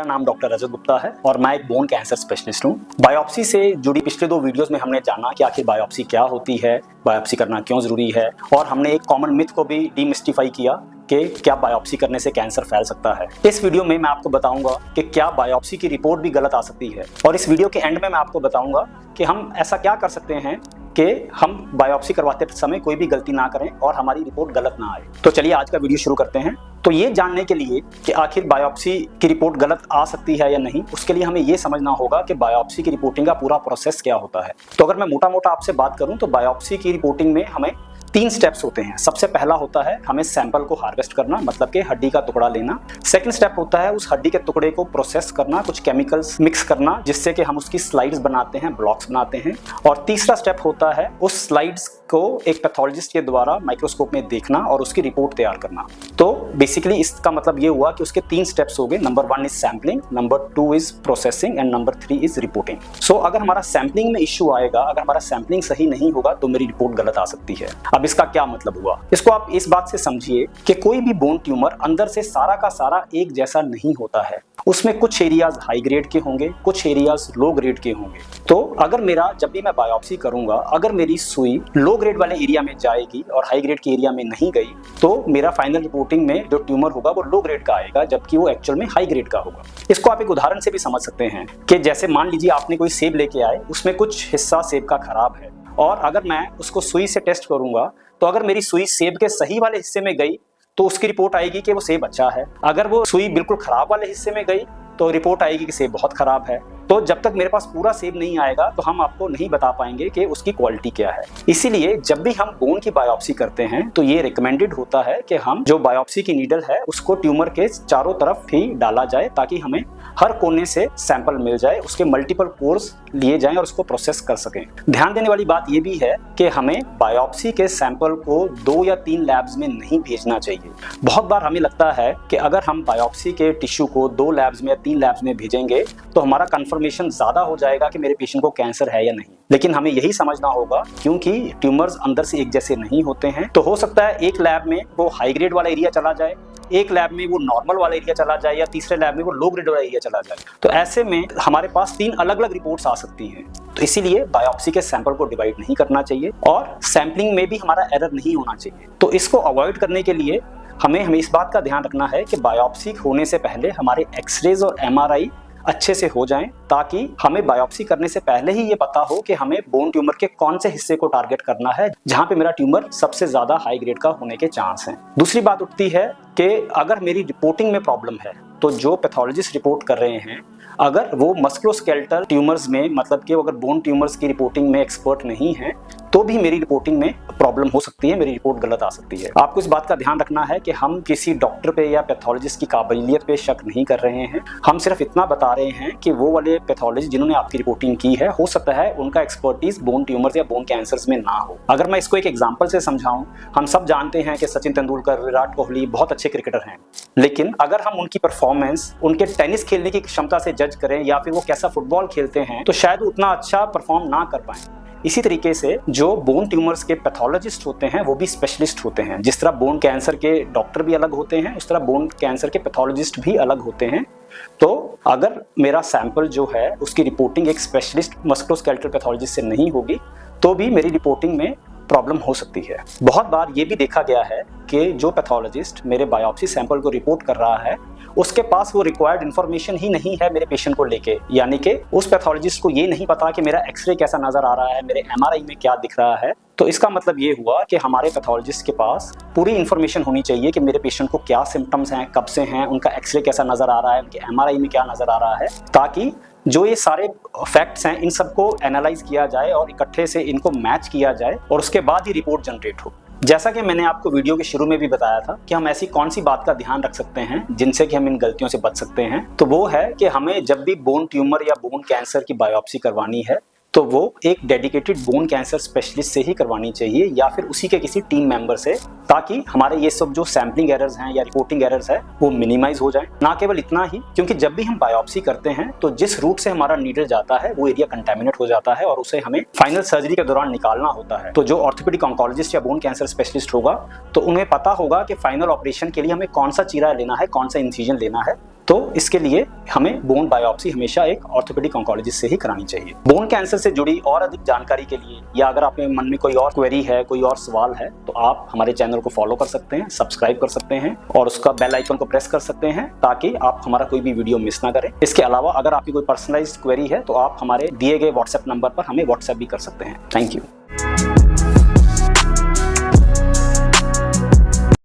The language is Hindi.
मेरा नाम डॉक्टर रजत गुप्ता है और मैं एक बोन कैंसर स्पेशलिस्ट हूँ। बायोप्सी से जुड़ी पिछले 2 वीडियोस में हमने जाना कि आखिर बायोप्सी क्या होती है, बायोप्सी करना क्यों जरूरी है, और हमने एक कॉमन मिथ को भी डीमिस्टिफाई किया कि क्या बायोप्सी करने से कैंसर फैल सकता है। इस वीडियो में मैं आपको बताऊंगा कि क्या बायोप्सी की रिपोर्ट भी गलत आ सकती है, और इस वीडियो के एंड में मैं आपको बताऊंगा कि हम ऐसा क्या कर सकते हैं कि हम बायोप्सी करवाते समय कोई भी गलती ना करें और हमारी रिपोर्ट गलत ना आए। तो चलिए आज का वीडियो शुरू करते हैं। तो ये जानने के लिए कि आखिर बायोप्सी की रिपोर्ट गलत आ सकती है या नहीं, उसके लिए हमें ये समझना होगा कि बायोप्सी की रिपोर्टिंग का पूरा प्रोसेस क्या होता है। तो अगर मैं मोटा मोटा आपसे बात करूं तो बायोप्सी की रिपोर्टिंग में हमें 3 स्टेप्स होते हैं। सबसे पहला होता है हमें सैंपल को हार्वेस्ट करना, मतलब कि हड्डी का टुकड़ा लेना। सेकंड स्टेप होता है उस हड्डी के टुकड़े को प्रोसेस करना, कुछ केमिकल्स मिक्स करना जिससे कि हम उसकी स्लाइड्स बनाते हैं, ब्लॉक्स बनाते हैं। और तीसरा स्टेप होता है उस स्लाइड्स को एक पैथोलॉजिस्ट के द्वारा माइक्रोस्कोप में देखना और उसकी रिपोर्ट तैयार करना। तो बेसिकली इसका मतलब ये हुआ कि उसके 3 स्टेप्स हो गए। Number 1 is sampling, number 2 is processing and number 3 is reporting. So अगर हमारा सैम्पलिंग में इश्यू आएगा, अगर हमारा सैम्पलिंग सही नहीं होगा तो मेरी रिपोर्ट गलत आ सकती है। अब इसका क्या मतलब हुआ, इसको आप इस बात से समझिए कि कोई भी बोन ट्यूमर अंदर से सारा का सारा एक जैसा नहीं होता है। उसमें कुछ एरियाज हाई ग्रेड के होंगे, कुछ एरियाज लो ग्रेड के होंगे। तो अगर मेरा जब भी मैं बायोप्सी करूंगा, अगर मेरी सुई लो ग्रेड वाले एरिया में जाएगी और हाई ग्रेड के एरिया में नहीं गई, तो मेरा फाइनल रिपोर्टिंग में जो ट्यूमर होगा वो लो ग्रेड का आएगा, जबकि वो एक्चुअल में हाई ग्रेड का होगा। इसको आप एक उदाहरण से भी समझ सकते हैं कि जैसे मान लीजिए आपने कोई सेब लेके आए, उसमें कुछ हिस्सा सेब का खराब है, और अगर मैं उसको सुई से टेस्ट करूंगा तो अगर मेरी सुई सेब के सही वाले हिस्से में गई तो उसकी रिपोर्ट आएगी कि वो सेब अच्छा है। अगर वो सुई बिल्कुल खराब वाले हिस्से में गई तो रिपोर्ट आएगी कि सेब बहुत खराब है। तो जब तक मेरे पास पूरा सेब नहीं आएगा तो हम आपको नहीं बता पाएंगे कि उसकी क्वालिटी क्या है। इसीलिए जब भी हम बोन की बायोप्सी करते हैं तो ये रिकमेंडेड होता है कि हम जो बायोप्सी की नीडल है उसको ट्यूमर के चारों तरफ ही डाला जाए, ताकि हमें हर कोने से सैंपल मिल जाए, उसके मल्टीपल कोर्स लिए जाएं और उसको प्रोसेस कर सकें। ध्यान देने वाली बात यह भी है कि हमें बायोप्सी के सैंपल को 2 या 3 लैब्स में नहीं भेजना चाहिए। बहुत बार हमें लगता है कि अगर हम बायोप्सी के टिश्यू को 2 लैब्स में या 3 लैब्स में भेजेंगे तो हमारा कंफर्मेशन ज्यादा हो जाएगा कि मेरे पेशेंट को कैंसर है या नहीं। लेकिन हमें यही समझना होगा, क्योंकि ट्यूमर्स अंदर से एक जैसे नहीं होते हैं, तो हो सकता है एक लैब में वो हाई ग्रेड वाला एरिया चला जाए, एक लैब में वो नॉर्मल वाला एरिया चला जाए, या तीसरे लैब में वो लो ग्रेड वाला एरिया चला जाए। तो ऐसे में हमारे पास 3 अलग अलग रिपोर्ट्स आ सकती हैं। तो इसीलिए बायोप्सी के सैंपल को डिवाइड नहीं करना चाहिए और सैंपलिंग में भी हमारा एरर नहीं होना चाहिए। तो इसको अवॉइड करने के लिए हमें इस बात का ध्यान रखना है कि बायोप्सी होने से पहले हमारे एक्सरेज और MRI अच्छे से हो जाएं, ताकि हमें बायोप्सी करने से पहले ही ये पता हो कि हमें बोन ट्यूमर के कौन से हिस्से को टारगेट करना है, जहां पे मेरा ट्यूमर सबसे ज्यादा हाई ग्रेड का होने के चांस हैं। दूसरी बात उठती है कि अगर मेरी रिपोर्टिंग में प्रॉब्लम है तो जो पैथोलॉजिस्ट रिपोर्ट कर रहे हैं, अगर वो मस्कुलोस्केलेटल ट्यूमर्स में, मतलब कि अगर बोन ट्यूमर्स की रिपोर्टिंग में एक्सपर्ट नहीं है, तो भी मेरी रिपोर्टिंग में प्रॉब्लम हो सकती है, मेरी रिपोर्ट गलत आ सकती है। आपको इस बात का ध्यान रखना है कि हम किसी डॉक्टर पे या पैथोलॉजिस्ट की काबिलियत पे शक नहीं कर रहे हैं। हम सिर्फ इतना बता रहे हैं कि वो वाले पैथोलॉजिस्ट जिन्होंने आपकी रिपोर्टिंग की है, हो सकता है उनका एक्सपर्टीज बोन ट्यूमर्स या बोन कैंसर्स में ना हो। अगर मैं इसको एक एग्जाम्पल से समझाऊं, हम सब जानते हैं कि सचिन तेंदुलकर, विराट कोहली बहुत अच्छे क्रिकेटर हैं, लेकिन अगर हम उनकी परफॉर्मेंस उनके टेनिस खेलने की क्षमता से जज करें या फिर वो कैसा फुटबॉल खेलते हैं, तो शायद उतना अच्छा परफॉर्म ना कर पाए। इसी तरीके से जो बोन ट्यूमर्स के पैथोलॉजिस्ट होते हैं वो भी स्पेशलिस्ट होते हैं। जिस तरह बोन कैंसर के डॉक्टर भी अलग होते हैं, उस तरह बोन कैंसर के पैथोलॉजिस्ट भी अलग होते हैं। तो अगर मेरा सैंपल जो है उसकी रिपोर्टिंग एक स्पेशलिस्ट मस्कुलोस्केलेटल पैथोलॉजिस्ट से नहीं होगी तो भी मेरी रिपोर्टिंग में प्रॉब्लम हो सकती है। बहुत बार ये भी देखा गया है कि जो पैथोलॉजिस्ट मेरे बायोप्सी सैंपल को रिपोर्ट कर रहा है, उसके पास वो रिक्वायर्ड इन्फॉर्मेशन ही नहीं है मेरे पेशेंट को लेके। यानी कि उस पैथोलॉजिस्ट को ये नहीं पता कि मेरा एक्सरे कैसा नजर आ रहा है, मेरे MRI में क्या दिख रहा है। तो इसका मतलब ये हुआ कि हमारे पैथोलॉजिस्ट के पास पूरी इन्फॉर्मेशन होनी चाहिए कि मेरे पेशेंट को क्या सिम्टम्स हैं, कब से हैं, उनका एक्सरे कैसा नजर आ रहा है, उनके MRI में क्या नजर आ रहा है, ताकि जो ये सारे फैक्ट्स हैं इन सबको एनालाइज किया जाए और इकट्ठे से इनको मैच किया जाए और उसके बाद ही रिपोर्ट जनरेट हो। जैसा कि मैंने आपको वीडियो के शुरू में भी बताया था कि हम ऐसी कौन सी बात का ध्यान रख सकते हैं जिनसे कि हम इन गलतियों से बच सकते हैं, तो वो है कि हमें जब भी बोन ट्यूमर या बोन कैंसर की बायोप्सी करवानी है तो वो एक डेडिकेटेड बोन कैंसर स्पेशलिस्ट से ही करवानी चाहिए या फिर उसी के किसी टीम मेंबर से, ताकि हमारे ये सब जो सैम्पलिंग एरर्स हैं या रिपोर्टिंग एरर्स है वो मिनिमाइज हो जाए। ना केवल इतना ही, क्योंकि जब भी हम बायोप्सी करते हैं तो जिस रूट से हमारा नीडल जाता है वो एरिया कंटेमिनेट हो जाता है और उसे हमें फाइनल सर्जरी के दौरान निकालना होता है। तो जो ऑर्थोपेडिक ऑन्कोलॉजिस्ट या बोन कैंसर स्पेशलिस्ट होगा तो उन्हें पता होगा कि फाइनल ऑपरेशन के लिए हमें कौन सा चीरा लेना है, कौन सा इंसिजन लेना है, तो इसके लिए हमें बोन बायोप्सी हमेशा एक ऑर्थोपेडिक ऑन्कोलॉजिस्ट से ही करानी चाहिए। बोन कैंसर से जुड़ी और अधिक जानकारी के लिए या अगर आपके मन में कोई और क्वेरी है, कोई और सवाल है, तो आप हमारे चैनल को फॉलो कर सकते हैं, सब्सक्राइब कर सकते हैं और उसका बेल आइकन को प्रेस कर सकते हैं ताकि आप हमारा कोई भी वीडियो मिस ना करें। इसके अलावा अगर आपकी कोई पर्सनलाइज्ड क्वेरी है तो आप हमारे दिए गए व्हाट्सएप नंबर पर हमें व्हाट्सएप भी कर सकते हैं। Thank you.